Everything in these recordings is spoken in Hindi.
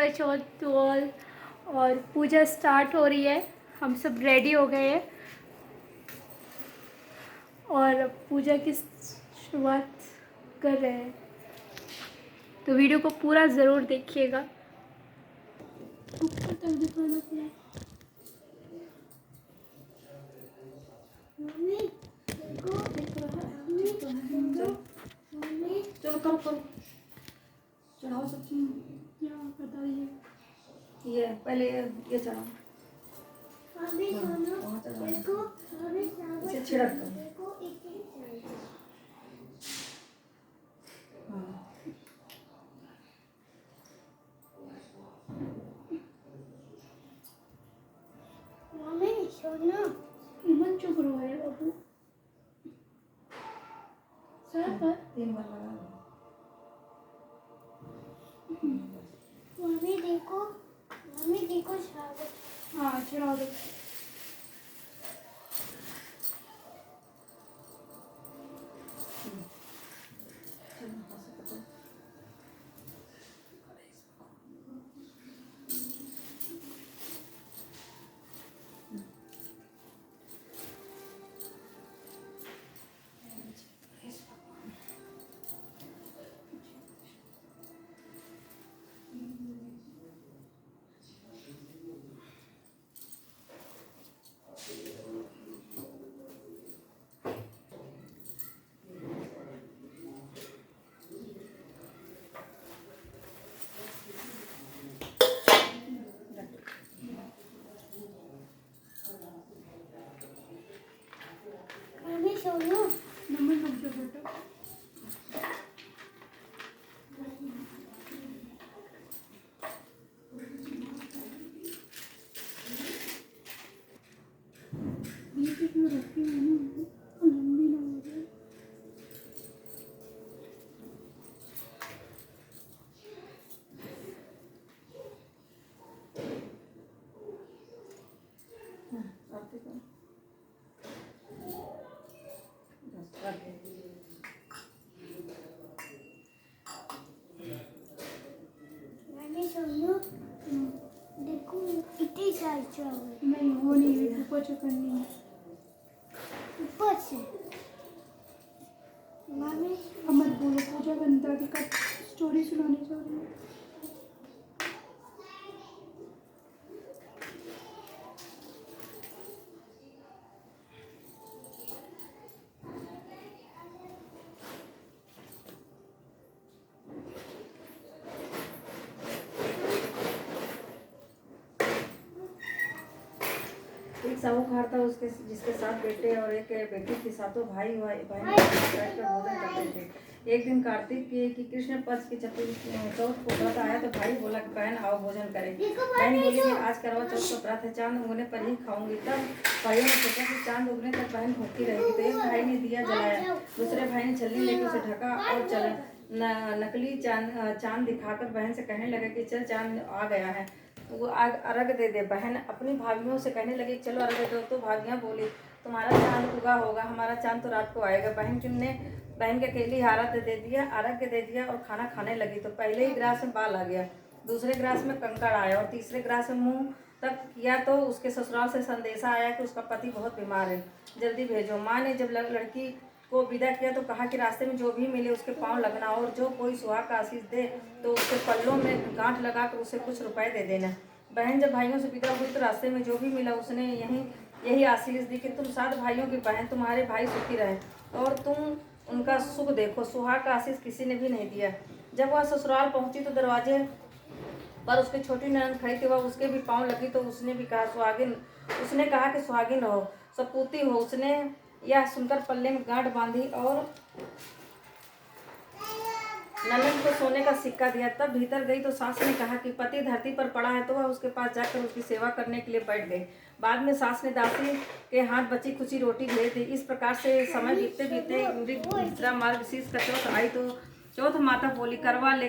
करवा चौथ टू ऑल। और पूजा स्टार्ट हो रही है, हम सब रेडी हो गए हैं और पूजा की शुरुआत कर रहे हैं। तो वीडियो को पूरा ज़रूर देखिएगा। ऊपर तक दिखाना पड़ेगा। चलो करो करो, चढ़ाओ सब चीज। क्या बताइए? ये पहले ये चढ़ाओ, वहाँ चढ़ाओ, इसे छिड़क दो। हाँ इमन चुप रहो है बाबू। सर पर 3 बार लगा लो। मम्मी देखो शाबाश। हाँ चढ़ा दो। मम्मी सोनो। नंबर समझो बेटा। बीच में रखी हुई ना, लंबी ना हो जाए। आरती करो। बस कर दो। मम्मी सोनो। देखो इतनी सारी चावल नहीं वो नहीं है, ऊपर चकरनी है। ऊपर से। मम्मी अब मत बोलो, पूजा बन दादी का स्टोरी सुनाने जा रही है। एक साहूकार था, उसके जिसके 7 बेटे और एक बेटी थी। सातों भाई बहन बैठकर भोजन करते थे। एक दिन कार्तिक की कृष्ण पक्ष की चौथ को व्रत आया तो भाई बोला कि बहन आओ भोजन करें। बहन बोली कि आज करवा चौथ का व्रत है, चांद उगने पर ही खाऊंगी। तब भाइयों ने सोचा कि चांद उगने तक बहन भूखी रहेगी। तो एक भाई ने दिया जलाया, दूसरे भाई ने छलनी लेकर उसे ढका और चला नकली चांद दिखाकर बहन से कहने लगा कि चल चांद आ गया है, वो अर्घ दे दे। बहन अपनी भाभीियों से कहने लगी चलो अर्घ दो। तो भाभियाँ बोली तुम्हारा चांद उगा होगा, हमारा चांद तो रात को आएगा। बहन के अकेली अर्घ दे दिया और खाना खाने लगी। तो पहले ही गिलास में बाल आ गया, दूसरे गिलास में कंकड़ आया और तीसरे गिलास में मुंह तक किया तो उसके ससुराल से संदेशा आया कि उसका पति बहुत बीमार है, जल्दी भेजो। माँ ने जब लड़की को विदा किया तो कहा कि रास्ते में जो भी मिले उसके पाँव लगना और जो कोई सुहाग का आशीष दे तो उसके पल्लों में गांठ लगा कर उसे कुछ रुपए दे देना। बहन जब भाइयों से विदा हुई तो रास्ते में जो भी मिला उसने यही आशीष दी कि तुम 7 भाइयों की बहन, तुम्हारे भाई सुखी रहे और तुम उनका सुख देखो। सुहाग का आशीष किसी ने भी नहीं दिया। जब वह ससुराल पहुंची तो दरवाजे पर उसकी छोटी ननद खड़ी थी। वह उसके भी पाँव लगी तो उसने कहा कि सुहागिन रहो, सपूती हो। उसने यह सुनकर पल्ले में गांठ बांधी और ननद को सोने का सिक्का दिया। तब भीतर गई तो सास ने कहा कि पति धरती पर पड़ा है, तो वह उसके पास जाकर उसकी सेवा करने के लिए बैठ गई। बाद में सास ने दासी के हाथ बची खुची रोटी भेज दी। इस प्रकार से समय बीतते बीतते मार्ग शीर्ष का चौथ आई तो चौथ माता बोली करवा ले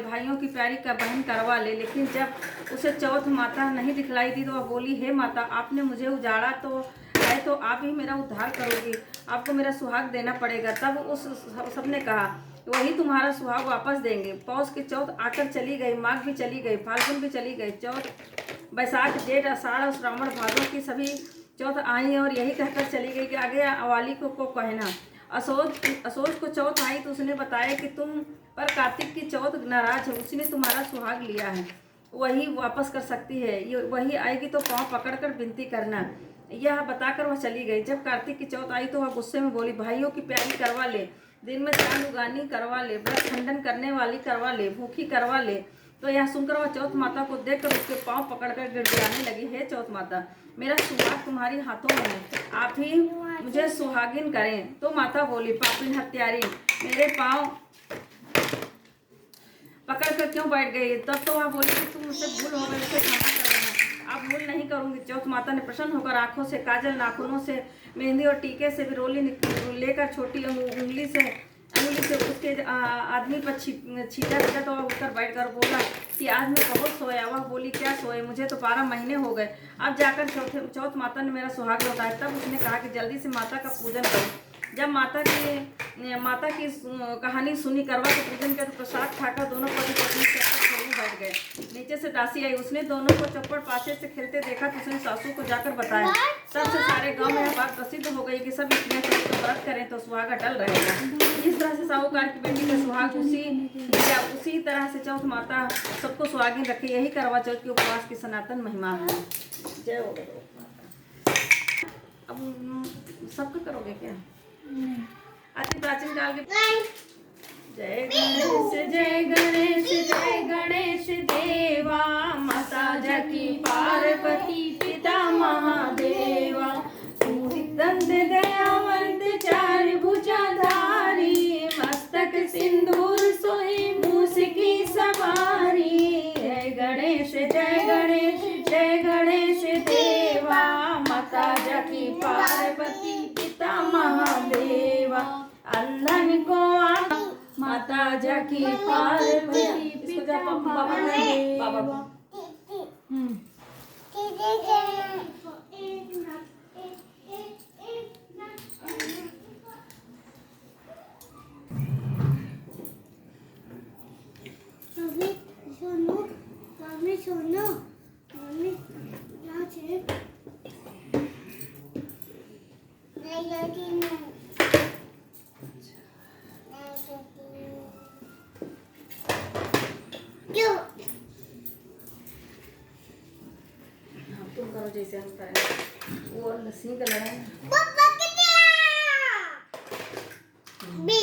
भाइयों की प्यारी का बहन करवा ले। लेकिन जब उसे चौथ माता नहीं दिखलाई दी तो वह बोली हे माता, आपने मुझे उजाड़ा तो है तो आप ही मेरा उद्धार करोगी, आपको मेरा सुहाग देना पड़ेगा। तब उस सबने कहा वही तुम्हारा सुहाग वापस देंगे। पौष की चौथ आकर चली गई, माघ भी चली गई, फाल्गुन भी चली गई, चौथ बैसाख जेठ आषाढ़ और श्रावण भादों की सभी चौथ आई और यही कहकर चली गई कि आगे वाली को कहना। असोज को चौथ आई तो उसने बताया कि तुम पर कार्तिक की चौथ नाराज है, उसने तुम्हारा सुहाग लिया है, वही वापस कर सकती है। ये वही आएगी तो पाँव पकड़कर विनती करना। यह बताकर वह चली गई। जब कार्तिक की चौथ आई तो वह गुस्से में बोली, भाइयों की प्यारी करवा ले, दिन में चांद उगानी करवा ले, व्रत खंडन करने वाली करवा ले, भूखी करवा ले। तो यह सुनकर वह चौथ माता को देखकर उसके पाँव पकड़कर गिड़गिड़ाने लगी, हे चौथ माता, मेरा सुहाग तुम्हारी हाथों में है, आप ही मुझे सुहागिन करें। तो माता बोली, पापी हत्यारी, मेरे पाँव पकड़ कर क्यों बैठ गई? तब तो वह बोली कि तुम मुझसे भूल हो गई, उसे क्षमा कर देना। अब भूल नहीं करूंगी। चौथ माता ने प्रसन्न होकर आंखों से काजल, नाखूनों से मेहंदी और टीके से भी रोली लेकर छोटी उंगली से उसके आदमी पर छीटा दिया तो वह उठकर बैठ कर बोला कि आज मैं बहुत सोया। वह बोली, क्या सोए? मुझे तो 12 महीने हो गए, अब जाकर चौथ माता ने मेरा सुहाग लौटाया। तब उसने कहा कि जल्दी से माता का पूजन करो। जब माता की कहानी सुनी, करवा के पूजन किया तो प्रसाद खाकर दोनों पति पत्नी खेलने बैठ गए। नीचे से दासी आई, उसने दोनों को चप्पड़ पासे से खेलते देखा तो उसने सासू को जाकर बताया। तब से सारे गांव में यह बात प्रसिद्ध हो गई कि सब स्त्रियां चौथ व्रत करें तो सुहाग अटल रहेगा। इस तरह से साहूकार की बेटी का सुहाग उसी तरह से चौथ माता सबको सुहागिन रखे। यही करवा चौथ के उपवास की सनातन महिमा है। जय हो गए। अब सबका करोगे क्या? अति प्राचीन काल के जय गणेश जय गणेश देवा, माता जकी पार्वती पिता महादेवा, तू ही दंत दयावंत चार भुजाधारी, मस्तक सिंदूर सोई मूस की सवारी। जय गणेश देवा, माता जकी पार्वती पिता महादेवा, अंधन को माता जकी पार्वती पिता महादेवा। मम्मी सुनो, मम्मी यहाँ से क्यों? तुम करो जैसे हम करें। वो लस्सी का लड़ा है। बी